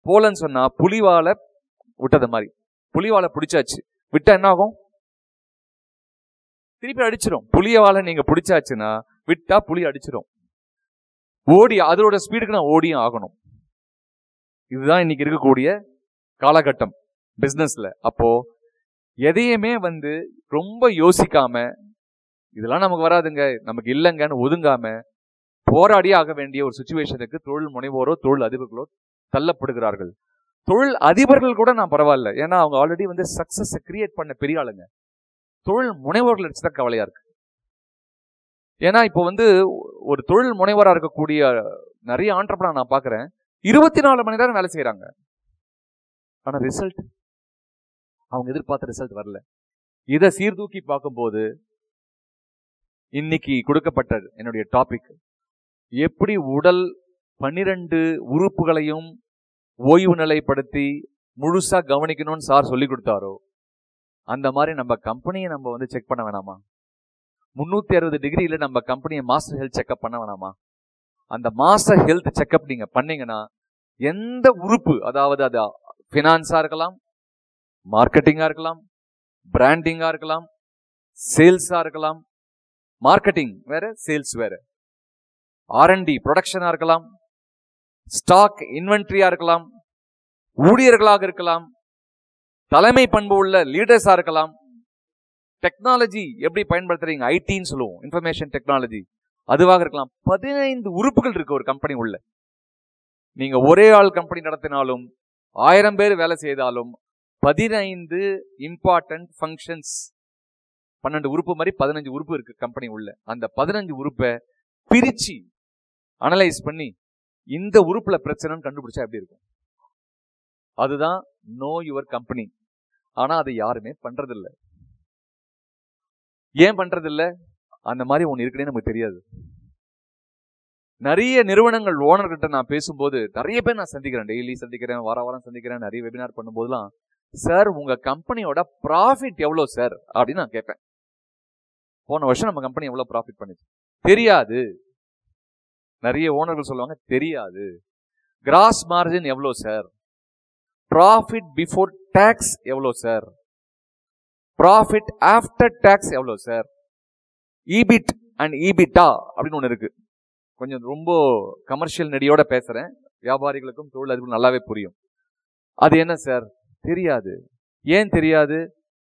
போலன்னு சொன்னா புலிவாலை விட்டது மாதிரி. புலிவாலை பிடிச்சாச்சு, விட்டா என்ன ஆகும்? திருப்பி அடிச்சிடும். புலியவாலை நீங்க பிடிச்சாச்சுன்னா விட்டா புலி அடிச்சிடும். ஓடி அதோட ஸ்பீடுக்கு நான் ஓடியும் ஆகணும். இதுதான் இன்னைக்கு இருக்கக்கூடிய காலகட்டம் பிசினஸ்ல. அப்போ எதையுமே ரொம்ப யோசிக்காம, இதெல்லாம் நமக்கு வராதுங்க, நமக்கு இல்லைங்கன்னு ஒதுங்காம போராடியே ஆக வேண்டிய ஒரு சிச்சுவேஷனுக்கு தொழில் முனைவோரோ தொழில் அதிபர்களோ தள்ளப்படுகிறார்கள். தொழில் அதிபர்கள் கூட நான் பரவாயில்ல, ஏன்னா அவங்க ஆல்ரெடி சக்சஸ் கிரியேட் பண்ண பெரிய ஆளுங்க. தொழில் முனைவோர்கள் எடுத்துதான் கவலையா இருக்கு. ஏன்னா இப்போ ஒரு தொழில் முனைவராக இருக்கக்கூடிய நிறைய ஆண்டர்பிரனர் நான் பார்க்குறேன், 24 மணி நேரம் வேலை செய்யறாங்க. ஆனா ரிசல்ட் அவங்க எதிர்பார்த்த ரிசல்ட் வரல. இதை சீர்தூக்கி பார்க்கும்போது இன்னைக்கு கொடுக்கப்பட்ட என்னுடைய டாபிக், எப்படி உடல் 12 உறுப்புகளையும் ஓய்வு நிலைப்படுத்தி முழுசா கவனிக்கணும்னு சார் சொல்லி கொடுத்தாரோ, அந்த மாதிரி நம்ம கம்பெனியை நம்ம செக் பண்ண வேணாமா? 360 டிகிரியில நம்ம கம்பெனியை மாஸ்டர் ஹெல்த் செக்அப் பண்ண வேணாமா? அந்த மாஸ்டர் ஹெல்த் செக்அப் நீங்க பண்ணீங்கன்னா எந்த உறுப்பு, அதாவது அது ஃபினான்ஸா இருக்கலாம், மார்க்கெட்டிங்கா இருக்கலாம், பிராண்டிங்கா இருக்கலாம், சேல்ஸா இருக்கலாம், மார்க்கெட்டிங் வேற சேல்ஸ் வேற, R&D ப்ரொடக்ஷனா இருக்கலாம், ஸ்டாக் இன்வென்ட்ரியா இருக்கலாம், ஊழியர்களாக இருக்கலாம், தலைமை பண்பு உள்ள லீடர்ஸா இருக்கலாம், டெக்னாலஜி எப்படி பயன்படுத்துறீங்க, ஐடின்னு சொல்லுவோம், இன்ஃபர்மேஷன் டெக்னாலஜி, அதுவாக இருக்கலாம். 15 உறுப்புகள் இருக்கு ஒரு கம்பெனி உள்ள. நீங்க ஒரே ஆள் கம்பெனி நடத்தினாலும் 1000 பேர் வேலை செய்தாலும் 15 இம்பார்ட்டன்ட் ஃபங்க்ஷன்ஸ், 12 உறுப்பு மாதிரி 15 உறுப்பு இருக்கு கம்பெனி உள்ள. அந்த 15 உறுப்பை பிரிச்சு அனலைஸ் பண்ணி இந்த உறுப்புல பிரச்சனைன்னு கண்டுபிடிச்சா எப்படி இருக்கும்? அதுதான் நோ யுவர் கம்பெனி. ஆனா அதை யாருமே பண்றதில்லை. ஏன் பண்றதில்லை? அந்த மாதிரி ஒண்ணு இருக்குன்னே நமக்கு தெரியாது. நிறைய நிறுவனங்கள் ஓனர்கிட்ட நான் பேசும்போது நிறைய பேர் நான் சந்திக்கிறேன், டெய்லி சந்திக்கிறேன், வாரம் சந்திக்கிறேன், நிறைய வெபினார் பண்ணும்போதுலாம், சார் உங்க கம்பெனியோட ப்ராஃபிட் எவ்வளவு சார் அப்படின்னு நான் கேட்பேன். போன வருஷம் நம்ம கம்பெனி எவ்வளவு ப்ராஃபிட் பண்ணுச்சு தெரியாது. நிறைய ஓனர்கள் சொல்லுவாங்க தெரியாது. கிராஸ் மார்ஜின் எவ்வளோ சார், ப்ராஃபிட் பிஃபோர் டாக்ஸ் எவ்வளோ சார், ப்ராஃபிட் ஆஃப்டர் டாக்ஸ் எவ்வளோ சார், ஈபிட் அண்ட் ஈபிட்டா அப்படின்னு ஒன்று இருக்கு. கொஞ்சம் ரொம்ப கமர்ஷியல் நெடியோட பேசுறேன், வியாபாரிகளுக்கும் தொழில் அதிபர்களுக்கும் நல்லாவே புரியும். அது என்ன சார் தெரியாது. ஏன் தெரியாது?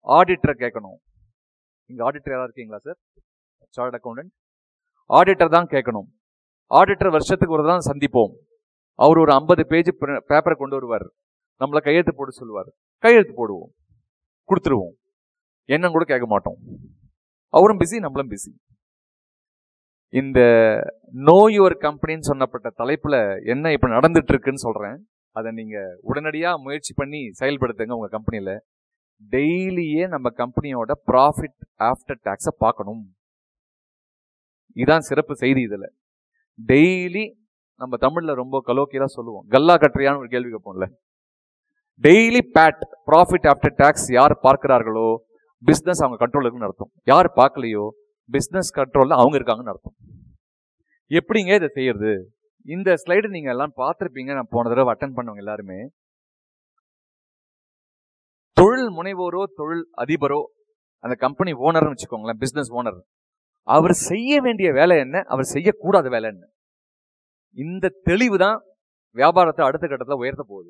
ஆடிட்டரை கேட்கணும். இங்க ஆடிட்டர் யாரா இருக்கீங்களா சார்? சார்ட் அக்கௌண்டன்ட் ஆடிட்டர் தான் கேட்கணும். ஆடிட்டர் வருஷத்துக்கு ஒரு தான் சந்திப்போம். அவர் ஒரு 50 பேஜ் பேப்பரை கொண்டு வருவார், நம்மளை கையெழுத்து போட சொல்லுவார். கையெழுத்து போடுவோம், கொடுத்துருவோம், என்ன கூட கேட்க மாட்டோம். அவரும் பிஸி, நம்மளும் பிஸி. இந்த நோ யுவர் கம்பெனின்னு சொன்னப்பட்ட தலைப்புல என்ன இப்ப நடந்துட்டு இருக்குன்னு சொல்றேன். அதை நீங்க உடனடியா முயற்சி பண்ணி செயல்படுத்துங்க. உங்க கம்பெனியில டெய்லியே நம்ம கம்பெனியோட ப்ராஃபிட் ஆஃப்டர் டாக்ஸை பார்க்கணும். இதான் சிறப்பு செய்தி. இதுல டெய்லி நம்ம தமிழ்ல ரொம்ப கலோக்கியலா சொல்லுவோம், கல்லா கட்டுறியான்னு ஒரு கேள்வி கேட்போம்ல. Daily PAT profit after tax யார் பார்க்கிறார்களோ பிசினஸ் அவங்க கண்ட்ரோல் இருக்குன்னு அர்த்தம். யார் பார்க்கலையோ பிசினஸ் கண்ட்ரோல்ல அவங்க இருக்காங்கன்னு அர்த்தம். எப்படிங்க இதை செய்யறது? இந்த ஸ்லைடு நீங்க எல்லாம் பார்த்திருப்பீங்க, நான் போன தடவை அட்டென்ட் பண்ணவங்க எல்லாருமே. தொழில் முனைவோரோ தொழில் அதிபரோ, அந்த கம்பெனி ஓனர்னு வச்சுக்கோங்களேன், பிசினஸ் ஓனர், அவர் செய்ய வேண்டிய வேலை என்ன, அவர் செய்யக்கூடாத வேலை என்ன, இந்த தெளிவு தான் வியாபாரத்தை அடுத்த கட்டத்தில் உயர்த்த போகுது.